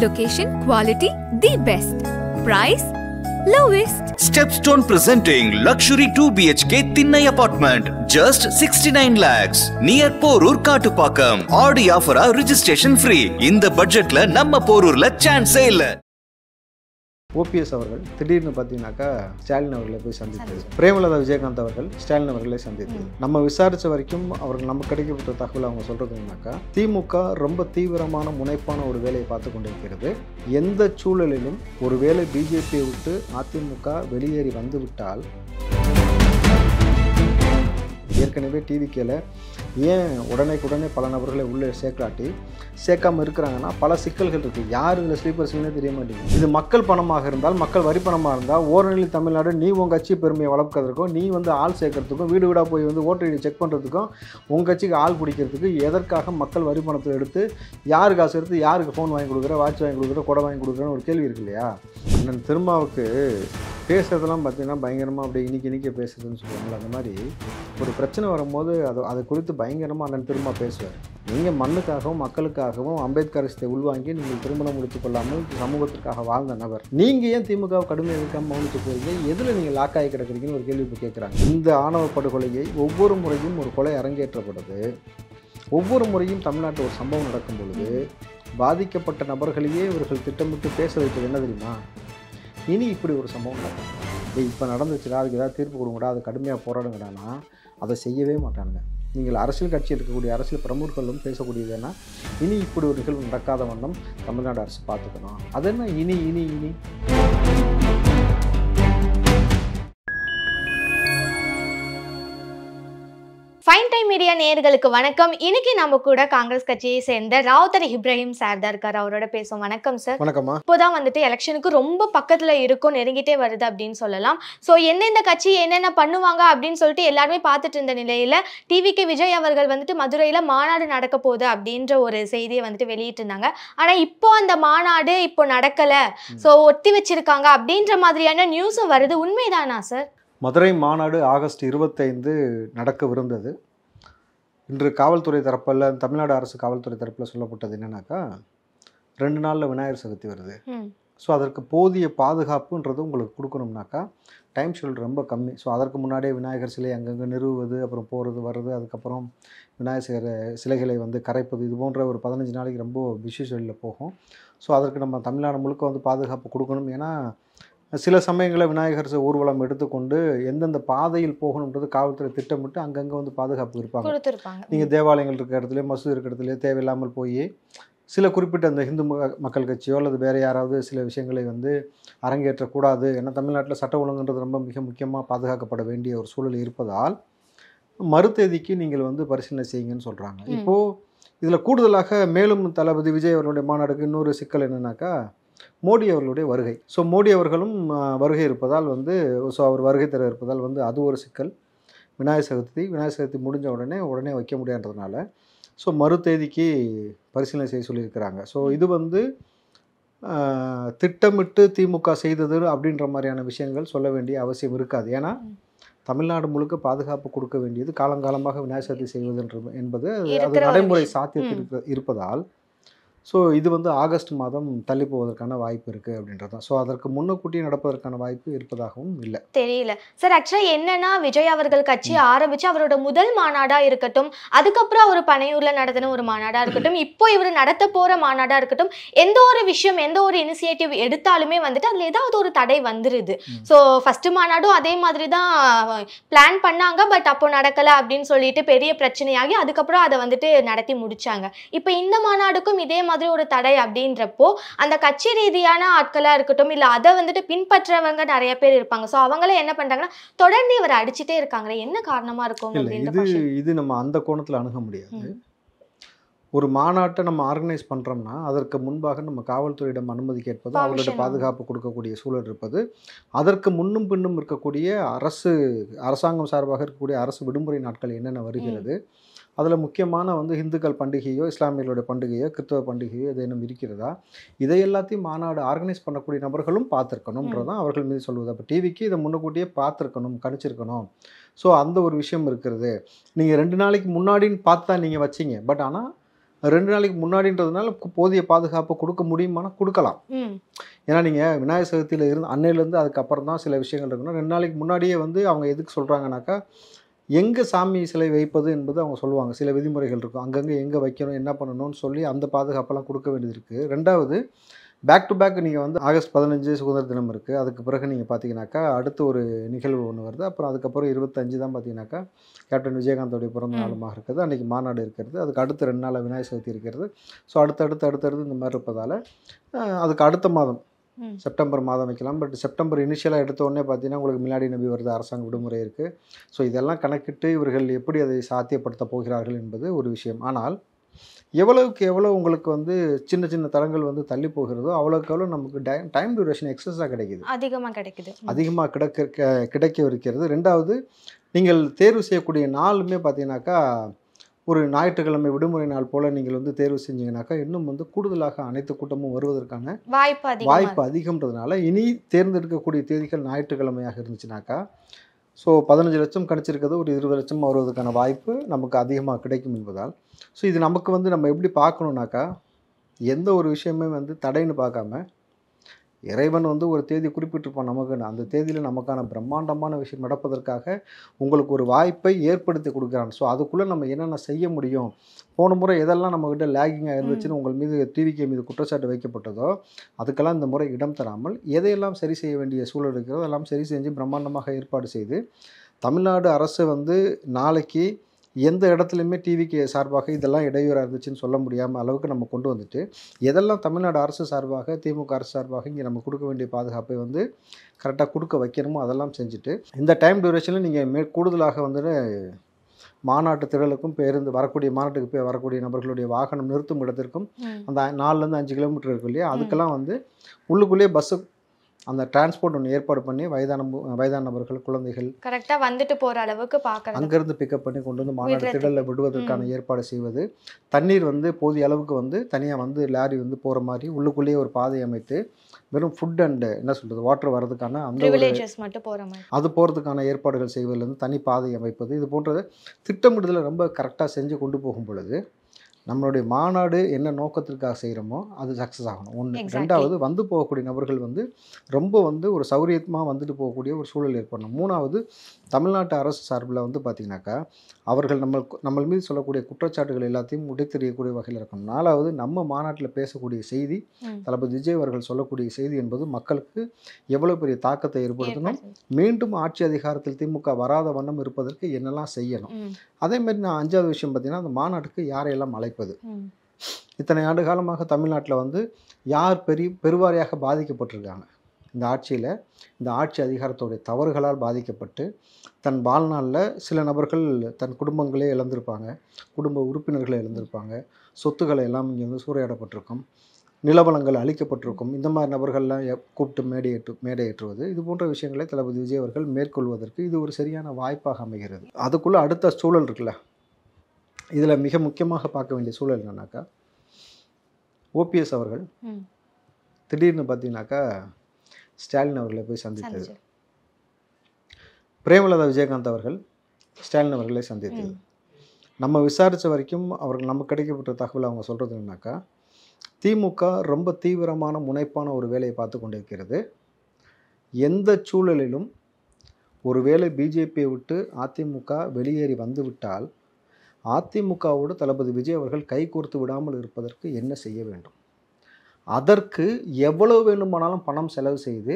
Location, quality, the best. Price, lowest. Stepstone presenting luxury 2 BHK Thinnai apartment, just 69 lakhs near Porur Kattupakam. Audi offer registration free. In the budget la namma Porurla chance illa. OPS அவர்கள் திடீர்னு பார்த்தீங்கன்னாக்கா ஸ்டாலின் அவர்களை போய் சந்தித்தது, பிரேமலதா விஜயகாந்த் அவர்கள் ஸ்டாலின் அவர்களை சந்தித்தது. நம்ம விசாரித்த வரைக்கும் அவர்கள் நமக்கு கிடைக்கப்பட்ட தகவல் அவங்க சொல்கிறதுனாக்கா திமுக ரொம்ப தீவிரமான முனைப்பான ஒரு வேலையை பார்த்து கொண்டிருக்கிறது. எந்த சூழலிலும் ஒரு வேளை பிஜேபியை விட்டு அதிமுக வெளியேறி வந்துவிட்டால், ஏற்கனவே டிவிகேல ஏன் உடனே பல நபர்களை உள்ளே சேர்க்காமல் இருக்கிறாங்கன்னா பல சிக்கல்கள் இருக்குது. யார் இதில் ஸ்லீப்பர் செல்னே தெரிய மாட்டேங்குது. இது மக்கள் பணமாக இருந்தால், மக்கள் வரி பணமாக இருந்தால், ஓரநிலை தமிழ்நாடு நீ உங்கள் கட்சி பெருமையை வளர்க்கறதுக்கும், நீ ஆள் சேர்க்கறதுக்கும், வீடு வீடாக போய் ஓட்டு ஐடி செக் பண்ணுறதுக்கும், உங்கள் கட்சிக்கு ஆள் பிடிக்கிறதுக்கு எதற்காக மக்கள் வரி பணத்தை எடுத்து யார் காசு எடுத்து யாருக்கு ஃபோன் வாங்கி கொடுக்குற, வாட்ச் வாங்கி கொடுக்குற, கொடை வாங்கி கொடுக்குறன்னு ஒரு கேள்வி இருக்கு இல்லையா? அண்ணன் திருமாவுக்கு பேசுறதெல்லாம் பார்த்தீங்கன்னா பயங்கரமாக அப்படியே இனிக்க பேசுறதுன்னு சொல்லுவாங்களா, அந்த மாதிரி ஒரு பிரச்சனை வரும்போது அதை குறித்து பயங்கரமாக அண்ணன் திரும்ப பேசுவார். நீங்கள் மண்ணுக்காகவும் மக்களுக்காகவும் அம்பேத்கரிசத்தை உள்வாங்கி நீங்கள் திருமணம் முடித்துக் கொள்ளாமல் சமூகத்திற்காக வாழ்ந்த நபர், நீங்கள் ஏன் திமுகவை கடுமையாக இருக்காமல் மௌனித்து போகிறீங்க? எதில் நீங்கள் லாக்காகி கிடக்கிறீங்கன்னு ஒரு கேள்வி இப்போ கேட்குறாங்க. இந்த ஆணவ படுகொலையை ஒவ்வொரு முறையும் ஒரு கொலை அரங்கேற்றப்படுது, ஒவ்வொரு முறையும் தமிழ்நாட்டில் ஒரு சம்பவம் நடக்கும் பொழுது பாதிக்கப்பட்ட நபர்களையே இவர்கள் திட்டமிட்டு பேச வைப்பது என்ன தெரியுமா? இனி இப்படி ஒரு சம்பவம் நடக்கும், இப்போ நடந்துச்சுடா, அதுக்கு ஏதாவது தீர்ப்பு கொடுங்கடா, அது கடுமையாக போராடுங்கடானா அதை செய்யவே மாட்டானுங்க. நீங்கள் அரசியல் கட்சியில் இருக்கக்கூடிய அரசியல் பிரமுகர்களும் பேசக்கூடியது என்ன, இனி இப்படி ஒரு நிகழ்வு நடக்காத வண்ணம் தமிழ்நாடு அரசு பார்த்துக்கணும். அது என்ன இனி இனி இனி ஃபைன் டைம் மீடியா நேயர்களுக்கு வணக்கம். இன்னைக்கு நம்ம கூட காங்கிரஸ் கட்சியை சேர்ந்த ராவுத்தர் இப்ராஹிம் சார் தான் இருக்காரு. அவரோட பேசுவோம். வணக்கம் சார். வணக்கம்மா. இப்போதான் எலெக்ஷனுக்கு ரொம்ப பக்கத்துல இருக்கும், நெருங்கிட்டே வருது அப்படின்னு சொல்லலாம். ஸோ எந்தெந்த கட்சி என்னென்ன பண்ணுவாங்க அப்படின்னு சொல்லிட்டு எல்லாருமே பார்த்துட்டு இருந்த நிலையில டிவிகே விஜய் அவர்கள் மதுரையில மாநாடு நடக்க போகுது அப்படின்ற ஒரு செய்தியை வெளியிட்டு இருந்தாங்க. ஆனா இப்போ அந்த மாநாடு இப்போ நடக்கல, ஸோ ஒத்தி வச்சிருக்காங்க அப்படின்ற மாதிரியான நியூஸும் வருது. உண்மைதானா சார்? மதுரை மாநாடு ஆகஸ்ட் 25 நடக்கவிருந்தது. இன்று காவல்துறை தரப்பில், தமிழ்நாடு அரசு காவல்துறை தரப்பில் சொல்லப்பட்டது என்னன்னாக்கா, 2 நாளில் விநாயகர் சதுர்த்தி வருது. ஸோ அதற்கு போதிய பாதுகாப்புன்றது உங்களுக்கு கொடுக்கணும்னாக்கா டைம் ஷெடியூல் ரொம்ப கம்மி. ஸோ அதற்கு முன்னாடியே விநாயகர் சிலை அங்கங்கே நிறுவுவது, அப்புறம் போகிறது வர்றது, அதுக்கப்புறம் விநாயகர் சிலைகளை கரைப்பது, இது போன்ற ஒரு 15 நாளைக்கு ரொம்ப பிஸி ஷெடியூலில் போகும். ஸோ அதற்கு நம்ம தமிழ்நாடு முழுக்க பாதுகாப்பு கொடுக்கணும். ஏன்னா சில சமயங்களில் விநாயகர் ஊர்வலம் எடுத்துக்கொண்டு எந்தெந்த பாதையில் போகணுன்றது காவல்துறை திட்டமிட்டு அங்கங்கே பாதுகாப்பு இருப்பாங்க. நீங்கள் தேவாலயங்கள் இருக்கிற இடத்துல, மசூதி இருக்கிற இடத்துல தேவையில்லாமல் போய் சில குறிப்பிட்ட அந்த இந்து மக்கள் கட்சியோ அல்லது வேறு யாராவது சில விஷயங்களை அரங்கேற்றக்கூடாது. ஏன்னா தமிழ்நாட்டில் சட்ட ஒழுங்குன்றது ரொம்ப மிக முக்கியமாக பாதுகாக்கப்பட வேண்டிய ஒரு சூழல் இருப்பதால் மறுதேதிக்கு நீங்கள் பரிசீலனை செய்யுங்கன்னு சொல்கிறாங்க. இப்போது இதில் கூடுதலாக மேலும் தளபதி விஜய் அவர்களுடைய மாநாடுக்கு இன்னொரு சிக்கல் என்னன்னாக்கா, மோடி அவர்களுடைய வருகை. ஸோ மோடி அவர்களும் வருகை இருப்பதால் ஸோ அவர் வருகை தர இருப்பதால் அது ஒரு சிக்கல். விநாயகர் சதுர்த்தி முடிஞ்ச உடனே வைக்க முடியாததுனால ஸோ மறு தேதிக்கு பரிசீலனை செய்ய சொல்லியிருக்கிறாங்க. ஸோ இது திட்டமிட்டு திமுக செய்தது அப்படின்ற மாதிரியான விஷயங்கள் சொல்ல வேண்டிய அவசியம் இருக்காது. ஏன்னா தமிழ்நாடு முழுக்க பாதுகாப்பு கொடுக்க வேண்டியது காலங்காலமாக விநாயகர் சதுர்த்தி செய்வது என்பது அது நடைமுறை சாத்தியத்தில் இருப்பதால் ஸோ இது ஆகஸ்ட் மாதம் தள்ளி போவதற்கான வாய்ப்பு இருக்குது அப்படின்றது தான். ஸோ அதற்கு முன்னக்கூட்டியே நடப்பதற்கான வாய்ப்பு இருப்பதாகவும் இல்லை, தெரியல சார். ஆக்சுவலாக என்னன்னா, விஜய் அவர்கள் கட்சி ஆரம்பித்து அவரோட முதல் மாநாடாக இருக்கட்டும், அதுக்கப்புறம் அவர் பனையூரில் நடத்தின ஒரு மாநாடாக இருக்கட்டும், இப்போ இவர் நடத்த போகிற மாநாடாக இருக்கட்டும், எந்த ஒரு விஷயம் எந்த ஒரு இனிஷியேட்டிவ் எடுத்தாலுமே அதில் ஏதாவது ஒரு தடை வந்துடுது. ஸோ ஃபஸ்ட்டு மாநாடும் அதே மாதிரி தான் பிளான் பண்ணாங்க, பட் அப்போ நடக்கலை அப்படின்னு சொல்லிட்டு பெரிய பிரச்சனையாகி அதுக்கப்புறம் அதை நடத்தி முடிச்சாங்க. இப்போ இந்த மாநாடுக்கும் இதே மாதிரி ஒரு தடை அப்படின்றப்போ அந்த கட்சி ரீதியான ஆட்களா இருக்கட்டும், இல்ல அதை பின்பற்றவங்க நிறைய பேர் இருப்பாங்க. சோ அவங்கள என்ன பண்றாங்கன்னா, தொடர்ந்து இவரை அடிச்சுட்டே இருக்காங்க. என்ன காரணமா இருக்கும்? இது நம்ம அந்த கோணத்துல அணுக முடியாது. ஒரு மாநாட்டை நம்ம ஆர்கனைஸ் பண்றோம்னா அதற்கு முன்பாக நம்ம காவல்துறையிடம் அனுமதி கேட்பது, அவங்களோட பாதுகாப்பு கொடுக்கக்கூடிய சூழல் இருப்பது, அதற்கு முன்னும் பின்னும் இருக்கக்கூடிய அரசாங்கம் சார்பாக இருக்கக்கூடிய அரசு விடுமுறை நாட்கள் என்னென்ன வருகிறது, அதில் முக்கியமான இந்துக்கள் பண்டிகையோ, இஸ்லாமியர்களுடைய பண்டிகையோ, கிறிஸ்தவ பண்டிகையோ ஏதேனும் இருக்கிறதா, இதை எல்லாத்தையும் மாநாடு ஆர்கனைஸ் பண்ணக்கூடிய நபர்களும் பார்த்துருக்கணும்ன்றதான் அவர்கள் மீது சொல்வது. அப்போ டிவிக்கு இதை முன்னக்கூட்டியே பார்த்துருக்கணும், கணிச்சிருக்கணும். ஸோ அந்த ஒரு விஷயம் இருக்கிறது. நீங்கள் 2 நாளைக்கு முன்னாடின்னு பார்த்து தான் நீங்கள் வச்சிங்க. பட் ஆனால் 2 நாளைக்கு முன்னாடின்றதுனால போதிய பாதுகாப்பு கொடுக்க முடியுமானா கொடுக்கலாம். ஏன்னா நீங்கள் விநாயகர் சதுர்த்தியில் இருந்து அன்னையிலேருந்து அதுக்கப்புறம் தான் சில விஷயங்கள் இருக்குன்னா 2 நாளைக்கு முன்னாடியே வந்து அவங்க எதுக்கு சொல்கிறாங்கனாக்கா எங்கே சாமி சிலை வைப்பது என்பது அவங்க சொல்லுவாங்க. சில விதிமுறைகள் இருக்கும், அங்கங்கே எங்கே வைக்கணும் என்ன பண்ணணும்னு சொல்லி அந்த பாதுகாப்பெல்லாம் கொடுக்க வேண்டியது இருக்குது. 2வது பேக் டு பேக் நீங்கள் வந்து ஆகஸ்ட் 15 சுதந்திர தினம் இருக்குது. அதுக்கு பிறகு நீங்கள் பார்த்தீங்கன்னாக்கா அடுத்து ஒரு நிகழ்வு ஒன்று வருது. அப்புறம் அதுக்கப்புறம் 25 தான் பார்த்தீங்கன்னாக்கா கேப்டன் விஜயகாந்தோடைய பிறந்த நாளுமாக இருக்குது. அன்றைக்கி மாநாடு இருக்கிறது. அதுக்கு அடுத்து 2 நாள் விநாயகர் சதுர்த்தி இருக்கிறது. ஸோ அடுத்தடுத்து இந்த மாதிரி இருப்பதால் அதுக்கு அடுத்த மாதம் செப்டம்பர் மாதம் வைக்கலாம். பட் செப்டம்பர் இனிஷியலாக எடுத்த உடனே பார்த்தீங்கன்னா உங்களுக்கு மிலாடி நபி வருது, அரசாங்க விடுமுறை இருக்குது. ஸோ இதெல்லாம் கணக்கிட்டு இவர்கள் எப்படி அதை சாத்தியப்படுத்த போகிறார்கள் என்பது ஒரு விஷயம். ஆனால் எவ்வளவுக்கு எவ்வளோ உங்களுக்கு வந்து சின்ன சின்ன தளங்கள் வந்து தள்ளி போகிறதோ அவ்வளோக்கு எவ்வளோ நமக்கு டைம் டியூரேஷன் எக்ஸஸாக கிடைக்குது, அதிகமாக கிடைக்க இருக்கிறது. 2வது நீங்கள் தேர்வு செய்யக்கூடிய நாளுமே பார்த்தீங்கன்னாக்கா ஒரு ஞாயிற்றுக்கிழமை விடுமுறை நாள் போல் நீங்கள் வந்து தேர்வு செஞ்சீங்கன்னாக்கா இன்னும் வந்து கூடுதலாக அனைத்து கூட்டமும் வருவதற்கான வாய்ப்பு அதிகம்ன்றதுனால இனி தேர்ந்தெடுக்கக்கூடிய தேதிகள் ஞாயிற்றுக்கிழமையாக இருந்துச்சுனாக்கா ஸோ 15 லட்சம் கணிச்சிருக்கிறது ஒரு 20 லட்சம் வருவதற்கான வாய்ப்பு நமக்கு அதிகமாக கிடைக்கும் என்பதால் ஸோ இது நமக்கு வந்து நம்ம எப்படி பார்க்கணுன்னாக்கா எந்த ஒரு விஷயமே வந்து தடைன்னு பார்க்காம இறைவன் வந்து ஒரு தேதி குறிப்பிட்டிருப்பான் நமக்கு, அந்த தேதியில் நமக்கான பிரம்மாண்டமான விஷயம் நடப்பதற்காக உங்களுக்கு ஒரு வாய்ப்பை ஏற்படுத்தி கொடுக்குறான். ஸோ அதுக்குள்ளே நம்ம என்னென்ன செய்ய முடியும், போன முறை எதெல்லாம் நம்மக்கிட்ட லேகிங்காக இருந்துச்சுன்னு உங்கள் மீது டிவிகே மீது குற்றச்சாட்டு வைக்கப்பட்டதோ அதுக்கெல்லாம் இந்த முறை இடம் தராமல் எதையெல்லாம் சரி செய்ய வேண்டிய சூழல் இருக்கிறதோ அதெல்லாம் சரி செஞ்சு பிரம்மாண்டமாக ஏற்பாடு செய்து தமிழ்நாடு அரசு வந்து நாளைக்கு எந்த இடத்துலையுமே டிவிக்கு சார்பாக இதெல்லாம் இடையூறாக இருந்துச்சுன்னு சொல்ல முடியாமல் அளவுக்கு நம்ம கொண்டு வந்துட்டு எதெல்லாம் தமிழ்நாடு அரசு சார்பாக திமுக அரசு சார்பாக இங்கே நம்ம கொடுக்க வேண்டிய பாதுகாப்பை வந்து கரெக்டாக கொடுக்க வைக்கணுமோ அதெல்லாம் செஞ்சுட்டு இந்த டைம் டியூரேஷனில் நீங்கள் கூடுதலாக வந்துட்டு மாநாட்டு திடலுக்கும் பேருந்து வரக்கூடிய மாநாட்டுக்கு வரக்கூடிய நபர்களுடைய வாகனம் நிறுத்தும் இடத்திற்கும் அந்த 4லேருந்து 5 கிலோமீட்டர் இருக்கும் இல்லையா, அதுக்கெல்லாம் வந்து உள்ளுக்குள்ளேயே பஸ்ஸு அந்த டிரான்ஸ்போர்ட் ஒன்று ஏற்பாடு பண்ணி வயதான நபர்கள் குழந்தைகள் கரெக்டாக வந்துட்டு போகிற அளவுக்கு பார்க்கணும், அங்கேருந்து பிக்கப் பண்ணி கொண்டு வந்து மாநாடு திடலில் விடுவதற்கான ஏற்பாடு செய்வது, தண்ணீர் வந்து போதிய அளவுக்கு வந்து தனியாக வந்து லாரி வந்து போகிற மாதிரி உள்ளுக்குள்ளேயே ஒரு பாதை அமைத்து வெறும் ஃபுட் அண்ட் என்ன சொல்கிறது வாட்டர் வர்றதுக்கான அந்த அது போகிறதுக்கான ஏற்பாடுகள் செய்வதிலிருந்து தனி பாதை அமைப்பது, இது போன்றது திட்டமிடுதலை ரொம்ப கரெக்டாக செஞ்சு கொண்டு போகும் பொழுது நம்மளுடைய மாநாடு என்ன நோக்கத்திற்காக செய்கிறோமோ அது சக்ஸஸ் ஆகணும். 1. 2வது வந்து போகக்கூடிய நபர்கள் வந்து ரொம்ப வந்து ஒரு சௌரியமாக வந்துட்டு போகக்கூடிய ஒரு சூழல் ஏற்படணும். 3வது தமிழ்நாட்டு அரசு சார்பில் வந்து பார்த்திங்கனாக்கா அவர்கள் நம்ம மீது சொல்லக்கூடிய குற்றச்சாட்டுகள் எல்லாத்தையும் உடைத்தெறியக்கூடிய வகையில் இருக்கணும். 4வது நம்ம மாநாட்டில் பேசக்கூடிய செய்தி தளபதி விஜய் அவர்கள் சொல்லக்கூடிய செய்தி என்பது மக்களுக்கு எவ்வளோ பெரிய தாக்கத்தை ஏற்படுத்தணும், மீண்டும் ஆட்சி அதிகாரத்தில் திமுக வராத வண்ணம் இருப்பதற்கு என்னெல்லாம் செய்யணும். அதேமாதிரி நான் 5வது விஷயம் பார்த்திங்கன்னா அந்த மாநாட்டுக்கு யாரையெல்லாம் அழைப்பது. இத்தனை ஆண்டு காலமாக தமிழ்நாட்டில் வந்து யார் பெருவாரியாக பாதிக்கப்பட்டிருக்காங்க இந்த ஆட்சியில், இந்த ஆட்சி அதிகாரத்தோடைய தவறுகளால் பாதிக்கப்பட்டு தன் வாழ்நாளில் சில நபர்கள் தன் குடும்பங்களே இழந்திருப்பாங்க, குடும்ப உறுப்பினர்களை இழந்திருப்பாங்க, சொத்துக்களை எல்லாம் இங்கே வந்து சூறையாடப்பட்டிருக்கும், நிலவளங்கள் அளிக்கப்பட்டிருக்கும். இந்த மாதிரி நபர்கள்லாம் கூப்பிட்டு மேடையேற்றுவது இது போன்ற விஷயங்களை தளபதி விஜய் அவர்கள் மேற்கொள்வதற்கு இது ஒரு சரியான வாய்ப்பாக அமைகிறது. அதுக்குள்ளே அடுத்த சூழல் இருக்குல்ல, இதில் மிக முக்கியமாக பார்க்க வேண்டிய சூழல் என்னன்னாக்கா ஓபிஎஸ் அவர்கள் திடீர்னு பார்த்தீங்கன்னாக்கா ஸ்டாலின் அவர்களை போய் சந்தித்தது, பிரேமலதா விஜயகாந்த் அவர்கள் ஸ்டாலின் அவர்களை சந்தித்தது. நம்ம விசாரித்த வரைக்கும் அவர்கள் நமக்கு கிடைக்கப்பட்ட தகவல் அவங்க சொல்கிறது என்னன்னாக்கா திமுக ரொம்ப தீவிரமான முனைப்பான ஒரு வேலையை பார்த்து கொண்டிருக்கிறது. எந்த சூழலிலும் ஒரு வேளை பிஜேபியை விட்டு அதிமுக வெளியேறி வந்துவிட்டால் அதிமுகவோடு தளபதி விஜய் அவர்கள் கைகோர்த்து விடாமல் இருப்பதற்கு என்ன செய்ய வேண்டும், அதற்கு எவ்வளவு வேண்டுமானாலும் பணம் செலவு செய்து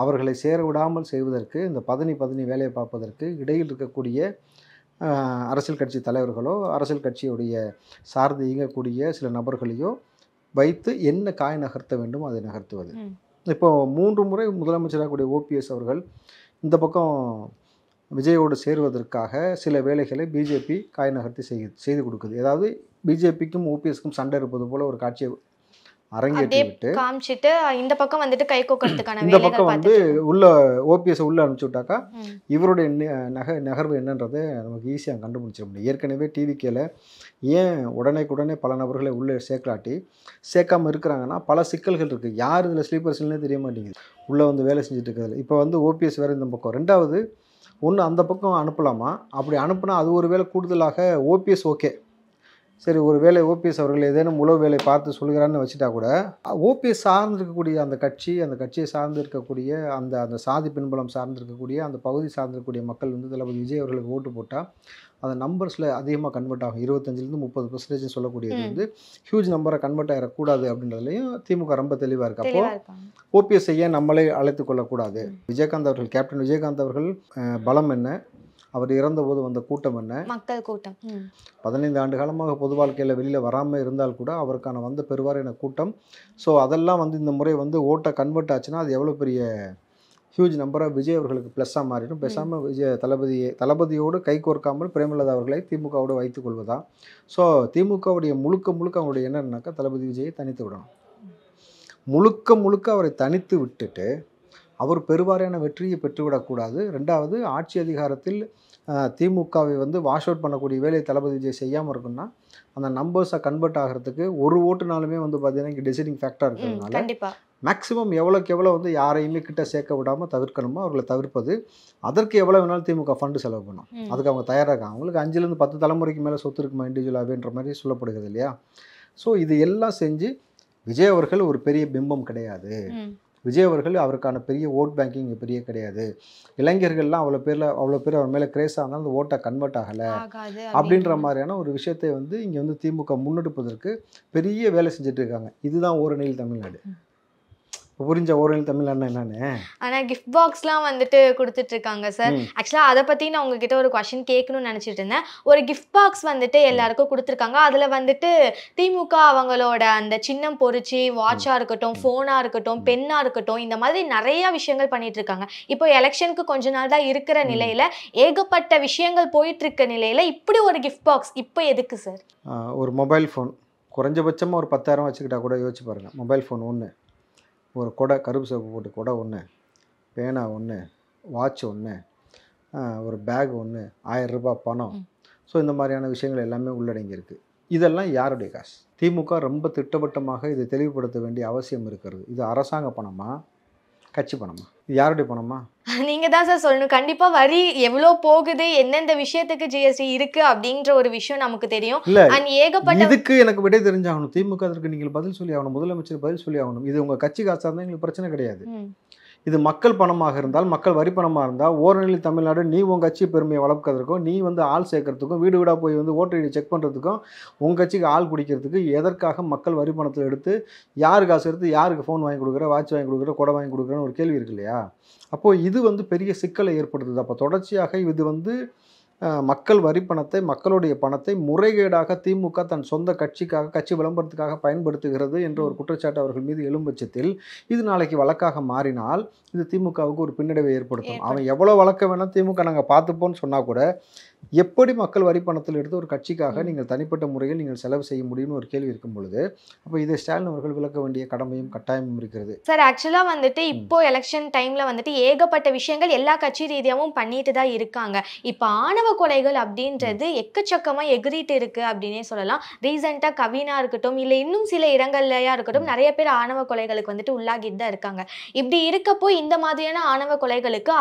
அவர்களை சேர விடாமல் செய்வதற்கு இந்த பதனி வேலையை பார்ப்பதற்கு இடையில் இருக்கக்கூடிய அரசியல் கட்சி தலைவர்களோ அரசியல் கட்சியுடைய சார்ந்து இயங்கக்கூடிய சில நபர்களையோ வைத்து என்ன காய் நகர்த்த வேண்டும் அதை நகர்த்துவது. இப்போ 3 முறை முதலமைச்சராக கூடிய ஓபிஎஸ் அவர்கள் இந்த பக்கம் விஜயோடு சேருவதற்காக சில வேலைகளை பிஜேபி காய் நகர்த்தி செய்து கொடுக்குது. அதாவது பிஜேபிக்கும் ஓபிஎஸ்க்கும் சண்டை இருப்பது போல ஒரு காட்சியை அரங்கேற்றிவிட்டு காமிச்சிட்டு இந்த பக்கம் வந்துட்டு கை கோக்கிறதுக்கான இந்த பக்கம் வந்து உள்ள ஓபிஎஸ் உள்ள அனுப்பிச்சு விட்டாக்கா இவருடைய நகர்வு என்னன்றதை நமக்கு ஈஸியாக கண்டுபிடிச்சிட முடியும். ஏற்கனவே டிவிகேல ஏன் உடனே பல நபர்களை உள்ளே சேர்க்காமல் இருக்கிறாங்கன்னா பல சிக்கல்கள் இருக்குது. யார் இதில் ஸ்லீப்பர் செல்னே தெரிய மாட்டேங்குது, உள்ளே வந்து வேலை செஞ்சுட்டு இருக்கிறது. இப்போ வந்து ஓபிஎஸ் வேறு இந்த பக்கம், 2வது ஒன்று அந்த பக்கம் அனுப்பலாமா, அப்படி அனுப்புனா அது ஒரு வேலை கூடுதலாக ஓபிஎஸ் ஓகே சரி ஒரு வேளை ஓபிஎஸ் அவர்கள் ஏதேனும் உளவு வேலை பார்த்து சொல்கிறான்னு வச்சுட்டா கூட ஓபிஎஸ் சார்ந்திருக்கக்கூடிய அந்த கட்சியை சார்ந்து இருக்கக்கூடிய அந்த சாதி பின்புலம் சார்ந்திருக்கக்கூடிய அந்த பகுதி சார்ந்திருக்கக்கூடிய மக்கள் வந்து தளபதி விஜய் அவர்களுக்கு ஓட்டு போட்டால் அந்த நம்பர்ஸில் அதிகமாக கன்வெர்ட் ஆகும். 25% 30% சொல்லக்கூடியது வந்து ஹியூஜ் நம்பரை கன்வெர்ட் ஆகிடக்கூடாது அப்படின்றதுலையும் திமுக ரொம்ப தெளிவாக இருக்குது. அப்போது ஓபிஎஸ் ஏன் நம்மளே அழைத்து கொள்ளக்கூடாது? விஜயகாந்த் அவர்கள், கேப்டன் விஜயகாந்த் அவர்கள் பலம் என்ன, அவர் இறந்தபோது வந்த கூட்டம் என்ன, மக்கள் கூட்டம், 15 ஆண்டு காலமாக பொது வாழ்க்கையில் வெளியில் வராமல் இருந்தால் கூட அவருக்கான வந்த பெருவாரியான கூட்டம். ஸோ அதெல்லாம் வந்து இந்த முறை வந்து ஓட்டை கன்வெர்ட் ஆச்சுன்னா அது எவ்வளோ பெரிய ஹியூஜ் நம்பராக விஜய் அவர்களுக்கு ப்ளஸ்ஸாக மாறிடும். பேசாமல் தளபதியோடு கை கோர்க்காமல் பிரேமலதா அவர்களை திமுகவோடு வைத்துக் கொள்வதா. ஸோ திமுகவுடைய முழுக்க அவங்களுடைய என்னன்னாக்கா தளபதி விஜயை தனித்து விடணும். முழுக்க அவரை தனித்து விட்டுட்டு அவர் பெருவாரியான வெற்றியை பெற்றுவிடக்கூடாது. ரெண்டாவது, ஆட்சி அதிகாரத்தில் திமுகவை வந்து வாஷ் அவுட் பண்ணக்கூடிய வேலையை தளபதி விஜய் செய்யாமல் இருக்குன்னா அந்த நம்பர்ஸை கன்வெர்ட் ஆகிறதுக்கு ஒரு ஓட்டுனாலுமே வந்து பார்த்தீங்கன்னா இங்கே டிசைடிங் ஃபேக்டராக இருக்கிறதுனால மேக்ஸிமம் எவ்வளோக்கு எவ்வளோ வந்து யாரையுமே கிட்ட சேர்க்க விடாமல் தவிர்க்கணுமோ அவர்களை தவிர்ப்பது. அதற்கு எவ்வளோ வேணாலும் திமுக ஃபண்டு செலவு பண்ணும். அதுக்கு அவங்க தயாராக இருக்காங்க. அவங்களுக்கு 5லேருந்து 10 தலைமுறைக்கு மேலே சொத்து இருக்குமா இண்டிவிஜுவலாகவேன்ற மாதிரி சொல்லப்படுகிறது இல்லையா. ஸோ இது எல்லாம் செஞ்சு விஜய் அவர்கள் ஒரு பெரிய பிம்பம் கிடையாது. விஜய் அவர்கள் அவருக்கான பெரிய ஓட் பேங்கிங் இங்கே பெரிய கிடையாது. இளைஞர்கள்லாம் அவ்வளோ பேர் அவர் மேலே கிரேஸாக இருந்தாலும் அந்த ஓட்டை கன்வெர்ட் ஆகலை அப்படின்ற மாதிரியான ஒரு விஷயத்தை வந்து இங்கே வந்து திமுக முன்னெடுப்பதற்கு பெரிய வேலை செஞ்சுட்டு இருக்காங்க. இதுதான் ஓரணியில் தமிழ்நாடு. புரிஞ்ச ஓரணியில் தமிழ்நாடுனா என்னன்னு. ஆனால் கிஃப்ட் பாக்ஸ்லாம் வந்துட்டு கொடுத்துட்டு இருக்காங்க சார். ஆக்சுவலாக அதை பற்றி நான் உங்ககிட்ட ஒரு கொஸ்டின் கேட்கணும்னு நினச்சிட்டு இருந்தேன். ஒரு கிஃப்ட் பாக்ஸ் வந்துட்டு எல்லாருக்கும் கொடுத்துருக்காங்க. அதில் வந்துட்டு திமுக அவங்களோட அந்த சின்னம் பொறிச்சு வாட்சாக இருக்கட்டும், ஃபோனாக இருக்கட்டும், பென்னாக இருக்கட்டும், இந்த மாதிரி நிறைய விஷயங்கள் பண்ணிட்டு இருக்காங்க. இப்போ எலெக்ஷனுக்கு கொஞ்ச நாள் தான் இருக்கிற நிலையில் ஏகப்பட்ட விஷயங்கள் போயிட்டு இருக்க நிலையில் இப்படி ஒரு கிஃப்ட் பாக்ஸ் இப்போ எதுக்கு சார்? ஒரு மொபைல் ஃபோன் குறைஞ்சபட்சமாக ஒரு 10,000 வச்சுக்கிட்டா கூட யோசிச்சு பாருங்கள். மொபைல் ஃபோன் ஒன்று, ஒரு கொடை, கருப்பு சோப்பு போட்டு கொடை ஒன்று, பேனா ஒன்று, வாட்ச் ஒன்று, ஒரு பேக் ஒன்று, 1000 ரூபாய் பணம். ஸோ இந்த மாதிரியான விஷயங்கள் எல்லாமே உள்ளடங்கியிருக்கு. இதெல்லாம் யாருடைய காசு? திமுக ரொம்ப திட்டவட்டமாக இதை தெளிவுபடுத்த வேண்டிய அவசியம் இருக்கிறது. இது அரசாங்க பணமா, கட்சி பணமா, இது யாருடைய பணமா? நீங்க தான் சார் சொல்லணும். கண்டிப்பா வரி எவ்வளோ போகுது, எந்தெந்த விஷயத்துக்கு ஜிஎஸ்டி இருக்கு அப்படின்ற ஒரு விஷயம் நமக்கு தெரியும். ஏகப்பட்ட இதுக்கு எனக்கு விடை தெரிஞ்சாகணும். திமுக அதற்கு நீங்கள் பதில் சொல்லி ஆகணும். முதலமைச்சர் பதில் சொல்லி ஆகணும். இது உங்க கட்சி காசாக இருந்தால் எங்களுக்கு பிரச்சனை கிடையாது. இது மக்கள் பணமாக இருந்தால், மக்கள் வரி பணமாக இருந்தால், ஓரணியில் தமிழ்நாடு நீ உங்கள் கட்சி பெருமையை வளர்க்கறதுக்கும், நீ வந்து ஆள் சேர்க்கறதுக்கும், வீடு வீடாக போய் வந்து ஓட்டர் ஐடி செக் பண்ணுறதுக்கும், உங்கள் கட்சிக்கு ஆள் பிடிக்கிறதுக்கு எதற்காக மக்கள் வரி பணத்தில் எடுத்து யார் காசு எடுத்து யாருக்கு ஃபோன் வாங்கி கொடுக்குற, வாட்ச் வாங்கி கொடுக்குற, கொடை வாங்கி கொடுக்குறன்னு ஒரு கேள்வி இருக்கு இல்லையா. அப்போது இது வந்து பெரிய சிக்கலை ஏற்படுத்துது. அப்போ தொடர்ச்சியாக இது வந்து மக்கள் வரி பணத்தை, மக்களுடைய பணத்தை முறைகேடாக திமுக தன் சொந்த கட்சிக்காக, கட்சி விளம்பரத்துக்காக பயன்படுத்துகிறது என்ற ஒரு குற்றச்சாட்டு அவர்கள் மீது எழும் பட்சத்தில் இது நாளைக்கு வழக்காக மாறினால் இது திமுகவுக்கு ஒரு பின்னடைவை ஏற்படுத்தும். அவன் எவ்வளோ வழக்க வேணால் திமுக நாங்கள் பார்த்துப்போன்னு சொன்னால் கூட எப்படி மக்கள் வரி பணத்தில் எடுத்து ஒரு கட்சிக்காக நீங்கள் தனிப்பட்ட முறையில் நீங்கள் செலவு செய்ய முடியும்னு ஒரு கேள்வி இருக்கும் பொழுது அப்போ இதை ஸ்டாலின் அவர்கள் விளக்க வேண்டிய கடமையும் கட்டாயமும் இருக்கிறது. சார் ஆக்சுவலாக வந்துட்டு இப்போ எலெக்ஷன் டைமில் வந்துட்டு ஏகப்பட்ட விஷயங்கள் எல்லா கட்சி ரீதியாகவும் பண்ணிட்டு தான் இருக்காங்க. இப்போ ஆணவ கொலைகள் அப்படின்றது எக்கச்சக்கமாக எகிரிட்டு இருக்கு அப்படின்னே சொல்லலாம். ரீசெண்டாக கவினா இருக்கட்டும், இல்லை இன்னும் சில இடங்கள்லையா இருக்கட்டும், நிறைய பேர் ஆணவ கொலைகளுக்கு வந்துட்டு உள்ளாகிட்டு தான் இருக்காங்க. இப்படி இருக்கப்போ இந்த மாதிரியான ஆணவ கொலைகளுக்கு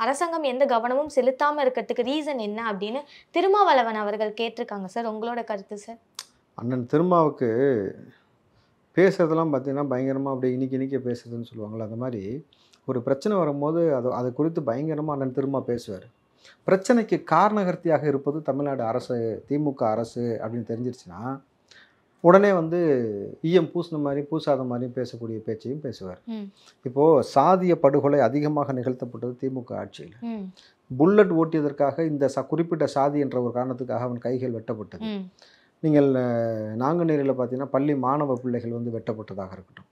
அரசாங்கம் எந்த கவனமும் செலுத்தாமல் இருக்கிறதுக்கு ரீசன் என்ன அப்படின்னு திருமாவளவன் அவர்கள் கேட்டிருக்காங்க சார். உங்களோட கருத்து சார்? அண்ணன் திருமாவுக்கு பேசுறதெல்லாம் பார்த்தீங்கன்னா பயங்கரமாக அப்படியே இன்னைக்கு பேசுறதுன்னு சொல்லுவாங்கள்ல, அந்த மாதிரி ஒரு பிரச்சனை வரும்போது அது குறித்து பயங்கரமாக அண்ணன் திருமா பேசுவார். பிரச்சனைக்கு காரணகர்த்தியாக இருப்பது தமிழ்நாடு அரசு, திமுக அரசு அப்படின்னு தெரிஞ்சிருச்சுன்னா உடனே வந்து ஈயம் பூசின மாதிரி பூசாத மாதிரியும் பேசக்கூடிய பேச்சையும் பேசுவார். இப்போது சாதிய படுகொலை அதிகமாக நிகழ்த்தப்பட்டது திமுக ஆட்சியில். புல்லட் ஓட்டியதற்காக இந்த குறிப்பிட்ட சாதி என்ற ஒரு காரணத்துக்காக அவன் கைகள் வெட்டப்பட்டது. நீங்கள் நாங்குநேரியில் பார்த்தீங்கன்னா பள்ளி மாணவ பிள்ளைகள் வந்து வெட்டப்பட்டதாக இருக்கட்டும்,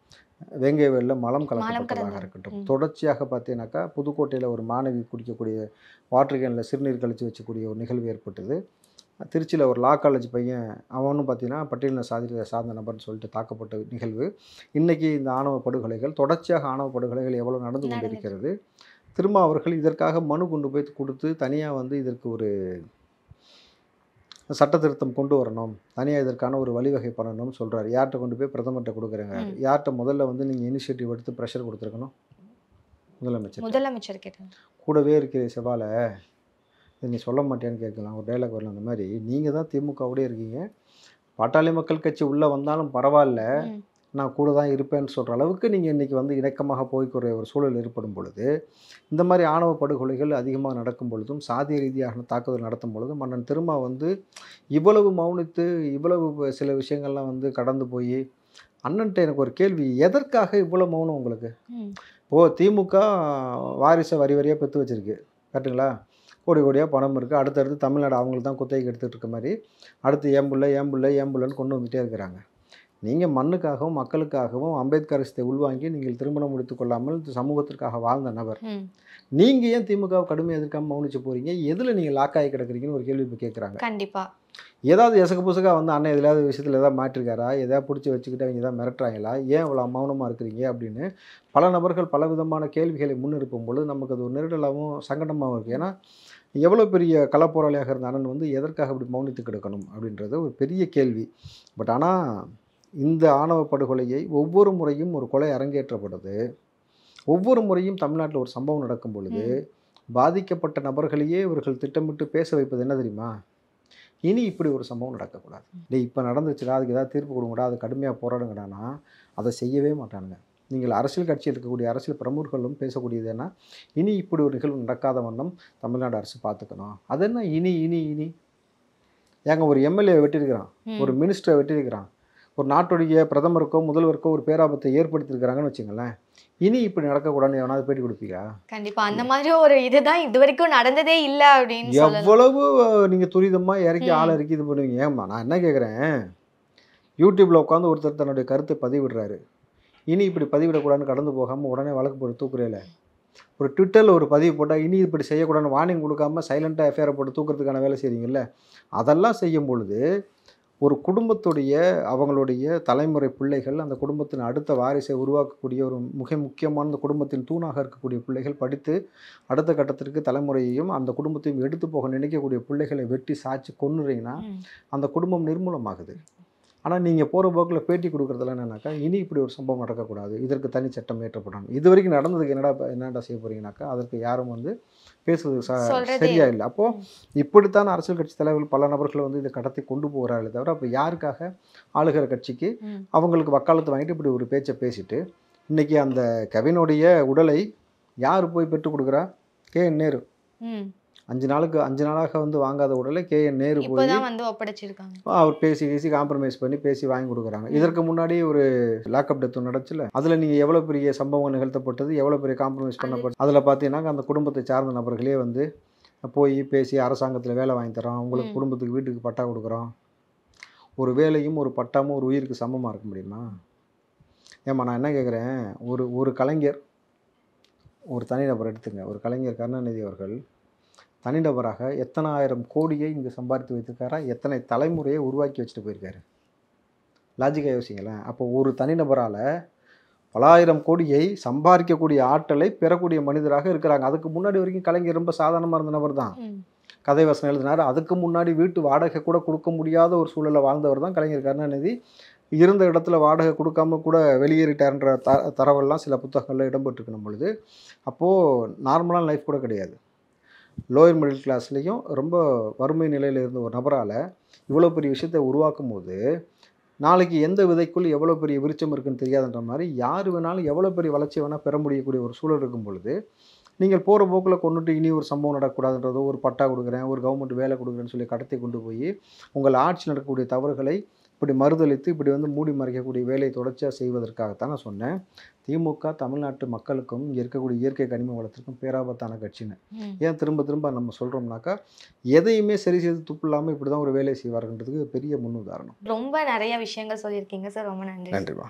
வேங்கைவேலில் மலம் கலக்கப்பட்டதாக இருக்கட்டும், தொடர்ச்சியாக பார்த்தீங்கன்னாக்கா புதுக்கோட்டையில் ஒரு மாணவி குடிக்கக்கூடிய வாட்டர் கேனில் சிறுநீர் கழித்து வச்சக்கூடிய ஒரு நிகழ்வு ஏற்பட்டது. திருச்சியில் ஒரு லா காலேஜ் பையன் அவனும் பார்த்தீங்கன்னா பட்டியலின சார்ந்த நபர்னு சொல்லிட்டு தாக்கப்பட்ட நிகழ்வு. இன்றைக்கி இந்த ஆணவ படுகொலைகள், தொடர்ச்சியாக ஆணவ படுகொலைகள் எவ்வளோ நடந்து கொண்டிருக்கிறது. திரும்ப அவர்கள் இதற்காக மனு கொண்டு போய் கொடுத்து தனியாக வந்து இதற்கு ஒரு சட்ட திருத்தம் கொண்டு வரணும், தனியாக இதற்கான ஒரு வழிவகை பண்ணணும்னு சொல்கிறார். யார்கிட்ட கொண்டு போய் பிரதமர்கிட்ட கொடுக்குறேங்க, யார்கிட்ட முதல்ல வந்து நீங்கள் இனிஷியேட்டிவ் எடுத்து ப்ரெஷர் கொடுத்துருக்கணும்? முதலமைச்சர் கேட்டாங்க. கூடவே இருக்கிற சவாலை நீ சொல்ல மாட்டேன்னு கேட்கலாம், ஒரு டைலாக் வரலாம். அந்த மாதிரி நீங்கள் தான் திமுகவோடய இருக்கீங்க, பாட்டாளி மக்கள் கட்சி உள்ளே வந்தாலும் பரவாயில்ல, ம். நான் கூட தான் இருப்பேன்னு சொல்கிற அளவுக்கு நீங்கள் இன்றைக்கி வந்து இணக்கமாக போய்க்கிற ஒரு சூழல் ஏற்படும் பொழுது, இந்த மாதிரி ஆணவ படுகொலைகள் அதிகமாக நடக்கும் பொழுதும், சாதிய ரீதியாக தாக்குதல் நடத்தும் பொழுதும், மன்னன் திரும்ப வந்து இவ்வளவு மௌனித்து, இவ்வளவு சில விஷயங்கள்லாம் வந்து கடந்து போய், அண்ணன்ட்ட எனக்கு ஒரு கேள்வி, எதற்காக இவ்வளோ மௌனம் உங்களுக்கு? ம். திமுக வாரிசை வரி வரியாக பெற்று வச்சுருக்கு, கரெக்டுங்களா? கோடி கோடியாக பணம் இருக்குது, அடுத்தடுத்து தமிழ்நாடு அவங்களுக்கு தான் குத்தகைக்கு எடுத்துகிட்டு இருக்க மாதிரி, அடுத்து ஏம்புள்ள ஏம்புள்ள ஏம்புள்ளன்னு கொண்டு வந்துகிட்டே இருக்கிறாங்க. நீங்கள் மண்ணுக்காகவும் மக்களுக்காகவும் அம்பேத்கரிசத்தை உள்வாங்கி நீங்கள் திருமணம் முடித்து கொள்ளாமல் சமூகத்திற்காக வாழ்ந்த நபர், நீங்கள் ஏன் திமுகவை கடுமையாக எதிர்க்காமல் மௌனிச்சு போகிறீங்க? எதில் நீங்கள் லாக்காகி கிடக்குறீங்கன்னு ஒரு கேள்வி இப்போ கேட்குறாங்க. கண்டிப்பாக ஏதாவது எசக்கு புசக்கா வந்து அண்ணன் எதாவது விஷயத்தில் எதாவது மாற்றிருக்காரா, எதாவது பிடிச்சி வச்சுக்கிட்டு அவங்க எதாவது மிரட்டுறாங்களா, ஏன் இவ்வளோ மௌனமாக இருக்கிறீங்க அப்படின்னு பல நபர்கள் பல விதமான கேள்விகளை முன்னிருப்பும் பொழுது நமக்கு அது ஒரு நெருடலாகவும் சங்கடமாகவும் இருக்குது. ஏன்னா எவ்வளோ பெரிய களப்போராளியாக இருந்த அண்ணன் வந்து எதற்காக அப்படி மௌனித்து கிடக்கணும் அப்படின்றது ஒரு பெரிய கேள்வி. பட் ஆனால் இந்த ஆணவ படுகொலையை ஒவ்வொரு முறையும் ஒரு கொலை அரங்கேற்றப்படுது, ஒவ்வொரு முறையும் தமிழ்நாட்டில் ஒரு சம்பவம் நடக்கும் பொழுது பாதிக்கப்பட்ட நபர்களையே இவர்கள் திட்டமிட்டு பேச வைப்பது என்ன தெரியுமா? இனி இப்படி ஒரு சம்பவம் நடக்கக்கூடாது, இப்போ நடந்துச்சுடா, அதுக்கு ஏதாவது தீர்ப்பு கொடுங்கடா, அது கடுமையாக போராடுங்கடானா அதை செய்யவே மாட்டானுங்க. நீங்கள் அரசியல் கட்சியில் இருக்கக்கூடிய அரசியல் பிரமுகர்களும் பேசக்கூடியது என்ன, இனி இப்படி ஒரு நிகழ்வு நடக்காத வண்ணம் தமிழ்நாடு அரசு பார்த்துக்கணும். அது என்ன இனி இனி இனி? ஏங்க ஒரு எம்எல்ஏ வெட்டியிருக்கிறான், ஒரு மினிஸ்டரை வெட்டியிருக்கிறான், ஒரு நாட்டுடைய பிரதமருக்கோ முதல்வருக்கோ ஒரு பேராபத்தை ஏற்படுத்தியிருக்கிறாங்கன்னு வச்சுங்களேன், இனி இப்படி நடக்கக்கூடாதுன்னு எவனாவது பேட்டி கொடுப்பீங்க? கண்டிப்பா அந்த மாதிரி ஒரு இதுதான் இது வரைக்கும் நடந்ததே இல்லை அப்படின்னு எவ்வளவு நீங்கள் துரிதமாக இறக்கி ஆளை இறக்கி இது பண்ணுவீங்க? ஏம்மா நான் என்ன கேட்குறேன், யூடியூப்பில் உட்காந்து ஒருத்தர் தன்னுடைய கருத்தை பதிவிடுறாரு, இனி இப்படி பதிவிடக்கூடாதுன்னு கடந்து போகாமல் உடனே வழக்கு போட்டு தூக்குறேல, ஒரு ட்விட்டரில் ஒரு பதிவு போட்டால் இனி இப்படி செய்யக்கூடாதுன்னு வார்னிங் கொடுக்காம சைலண்ட்டாக எஃப்ஐஆரை போட்டு தூக்கிறதுக்கான வேலை செய்கிறீங்கல்ல, அதெல்லாம் செய்யும் பொழுது ஒரு குடும்பத்துடைய அவங்களுடைய தலைமுறை பிள்ளைகள், அந்த குடும்பத்தின் அடுத்த வாரிசை உருவாக்கக்கூடிய ஒரு முக்கியமான குடும்பத்தின் தூணாக இருக்கக்கூடிய பிள்ளைகள், படித்து அடுத்த கட்டத்திற்கு தலைமுறையையும் அந்த குடும்பத்தையும் எடுத்து போக நினைக்கக்கூடிய பிள்ளைகளை வெட்டி சாய்ச்சி கொன்னுறீங்கன்னா அந்த குடும்பம் நிர்மூலமாகுது. ஆனால் நீங்கள் போகிற போக்கில் பேட்டி கொடுக்குறதெல்லாம் என்னன்னாக்கா, இனி இப்படி ஒரு சம்பவம் நடக்கக்கூடாது, இதற்கு தனி சட்டம் ஏற்றப்படணும், இது வரைக்கும் நடந்ததுக்கு என்னடா செய்ய போகிறீங்கனாக்கா அதற்கு யாரும் வந்து பேசுவது சரியா இல்லை. அப்போது இப்படித்தான் அரசியல் கட்சி தலைவர்கள் பல நபர்கள் வந்து இதை கடத்தி கொண்டு போகிறார்களே தவிர, அப்போ யாருக்காக? ஆளுகிற கட்சிக்கு அவங்களுக்கு வக்காலத்து வாங்கிட்டு இப்படி ஒரு பேச்சை பேசிட்டு, இன்றைக்கி அந்த கவினுடைய உடலை யார் போய் பெற்றுக் கொடுக்குறா? KN நேரு. 5 நாளாக வந்து வாங்காத உடலை KN நேரு போய் வந்து ஒப்படைச்சிருக்காங்க. அவர் பேசி காம்ப்ரமைஸ் பண்ணி பேசி வாங்கி கொடுக்குறாங்க. இதற்கு முன்னாடி ஒரு லாக்அப் டெத் நடச்சுல, அதில் நீங்கள் எவ்வளோ பெரிய சம்பவம் நிகழ்த்தப்பட்டது, எவ்வளோ பெரிய காம்ப்ரமைஸ் பண்ணப்பட்டது, அதில் பார்த்தீங்கன்னா அந்த குடும்பத்தை சார்ந்த நபர்களே வந்து போய் பேசி அரசாங்கத்தில் வேலை வாங்கி தரோம், உங்களுக்கு குடும்பத்துக்கு வீட்டுக்கு பட்டா கொடுக்குறோம். ஒரு வேலையும் ஒரு பட்டாமும் ஒரு உயிருக்கு சமமாக இருக்க முடியுமா? ஏம்மா நான் என்ன கேட்குறேன், ஒரு கலைஞர், ஒரு தனிநபர் எடுத்துங்க, ஒரு கலைஞர் கருணாநிதி அவர்கள் தனிநபராக எத்தனை ஆயிரம் கோடியை இங்கே சம்பாதித்து வைத்திருக்காரா, எத்தனை தலைமுறையை உருவாக்கி வச்சுட்டு போயிருக்காரு? லாஜிக்காக யோசிங்களேன். அப்போ ஒரு தனிநபரால் பல ஆயிரம் கோடியை சம்பாதிக்கக்கூடிய ஆற்றலை பெறக்கூடிய மனிதராக இருக்கிறாங்க. அதுக்கு முன்னாடி வரைக்கும் கலைஞர் ரொம்ப சாதாரணமாக இருந்த நபர் தான், கதை வசனம் எழுதினார். அதுக்கு முன்னாடி வீட்டு வாடகை கூட கொடுக்க முடியாத ஒரு சூழலை வாழ்ந்தவர் தான் கலைஞர் கருணாநிதி. இருந்த இடத்துல வாடகை கொடுக்காம கூட வெளியேறிட்டார்ன்ற தரவெல்லாம் சில புத்தகங்களில் இடம்பெற்றுக்கணும் பொழுது, அப்போது நார்மலான லைஃப் கூட கிடையாது. லோயர் மிடில் கிளாஸ்லேயும் ரொம்ப வறுமை நிலையில் இருந்த ஒரு நபரால் இவ்வளோ பெரிய விஷயத்தை உருவாக்கும் போது, நாளைக்கு எந்த விதைக்குள் எவ்வளோ பெரிய விருச்சம் இருக்குன்னு தெரியாதுன்ற மாதிரி யார் வேணாலும் எவ்வளோ பெரிய வளர்ச்சி வேணால் பெற முடியக்கூடிய ஒரு சூழல் இருக்கும் பொழுது, நீங்கள் போகிற போக்கில் கொண்டுட்டு இனி ஒரு சம்பவம் நடக்கக்கூடாதுன்றதோ, ஒரு பட்டா கொடுக்குறேன், ஒரு கவர்மெண்ட் வேலை கொடுக்குறேன்னு சொல்லி கடத்தி கொண்டு போய் உங்கள் ஆட்சி நடக்கக்கூடிய தவறுகளை இப்படி மறுதளித்து இப்படி வந்து மூடி மறைக்கக்கூடிய வேலையை தொடர்ச்சியாக செய்வதற்காகத்தான் நான் சொன்னேன், திமுக தமிழ்நாட்டு மக்களுக்கும் இருக்கக்கூடிய இயற்கை கனிம வளத்திற்கும் பேராபத்தான கட்சின்னு. ஏன் திரும்ப நம்ம சொல்கிறோம்னாக்கா, எதையுமே சரி செய்து துப்பு இல்லாமல் இப்படி தான் ஒரு வேலையை செய்வார்ன்றதுக்கு பெரிய முன்னுதாரணம். ரொம்ப நிறைய விஷயங்கள் சொல்லியிருக்கீங்க சார், ரொம்ப நன்றி. நன்றிமா.